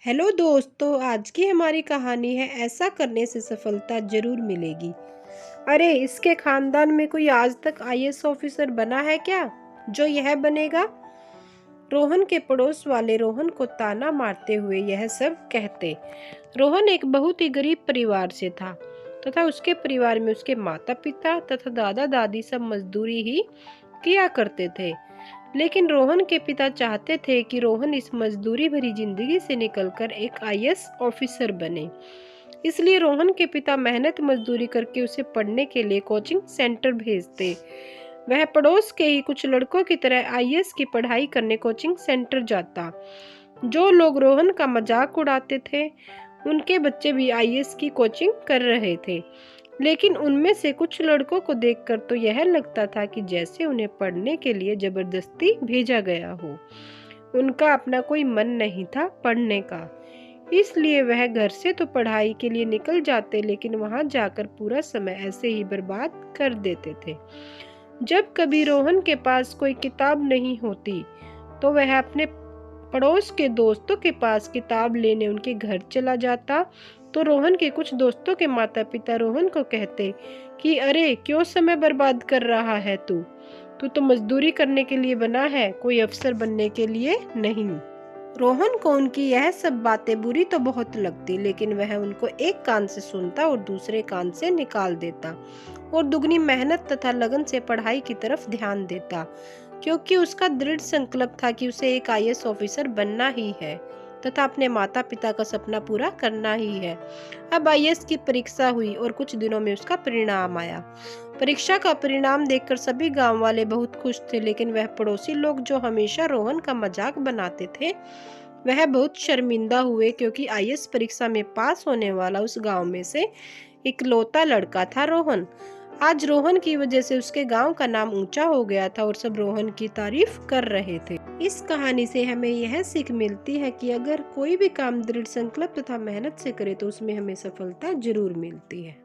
Hello दोस्तों, आज की हमारी कहानी है ऐसा करने से सफलता जरूर मिलेगी। अरे, इसके खानदान में कोई आज तक आईएएस ऑफिसर बना है क्या जो यह बनेगा? रोहन के पड़ोस वाले रोहन को ताना मारते हुए यह सब कहते। रोहन एक बहुत ही गरीब परिवार से था तथा उसके परिवार में उसके माता पिता तथा दादा दादी सब मजदूरी ही किया करते थे। लेकिन रोहन के पिता चाहते थे कि रोहन इस मजदूरी भरी जिंदगी से निकलकर एक आईएएस ऑफिसर बने। इसलिए रोहन के पिता मेहनत मजदूरी करके उसे पढ़ने के लिए कोचिंग सेंटर भेजते। वह पड़ोस के ही कुछ लड़कों की तरह आईएएस की पढ़ाई करने कोचिंग सेंटर जाता। जो लोग रोहन का मजाक उड़ाते थे, उनके बच्चे भी आईएएस की कोचिंग कर रहे थे। लेकिन उनमें से कुछ लड़कों को देखकर तो यह लगता था कि जैसे उन्हें पढ़ने के लिए जबरदस्ती भेजा गया हो। उनका अपना कोई मन नहीं था पढ़ने का, इसलिए वह घर से तो पढ़ाई के लिए निकल जाते, लेकिन वहां जाकर पूरा समय ऐसे ही बर्बाद कर देते थे। जब कभी रोहन के पास कोई किताब नहीं होती तो वह अपने पड़ोस के दोस्तों के पास किताब लेने उनके घर चला जाता। तो रोहन के कुछ दोस्तों के माता पिता रोहन को कहते कि अरे, क्यों समय बर्बाद कर रहा है तू तो मजदूरी करने के लिए बना है, कोई अफसर बनने के लिए नहीं। रोहन को उनकी यह सब बातें बुरी तो बहुत लगती, लेकिन वह उनको एक कान से सुनता और दूसरे कान से निकाल देता और दुगनी मेहनत तथा लगन से पढ़ाई की तरफ ध्यान देता, क्योंकि उसका दृढ़ संकल्प था कि उसे एक आईएएस ऑफिसर बनना ही है तथा अपने माता पिता का सपना पूरा करना ही है। अब आईएएस की परीक्षा हुई और कुछ दिनों में उसका परिणाम आया। परीक्षा का परिणाम देखकर सभी गांव वाले बहुत खुश थे, लेकिन वह पड़ोसी लोग जो हमेशा रोहन का मजाक बनाते थे, वह बहुत शर्मिंदा हुए, क्योंकि आईएएस परीक्षा में पास होने वाला उस गांव में से इकलौता लड़का था रोहन। आज रोहन की वजह से उसके गांव का नाम ऊंचा हो गया था और सब रोहन की तारीफ कर रहे थे। इस कहानी से हमें यह सीख मिलती है कि अगर कोई भी काम दृढ़ संकल्प तथा मेहनत से करे तो उसमें हमें सफलता जरूर मिलती है।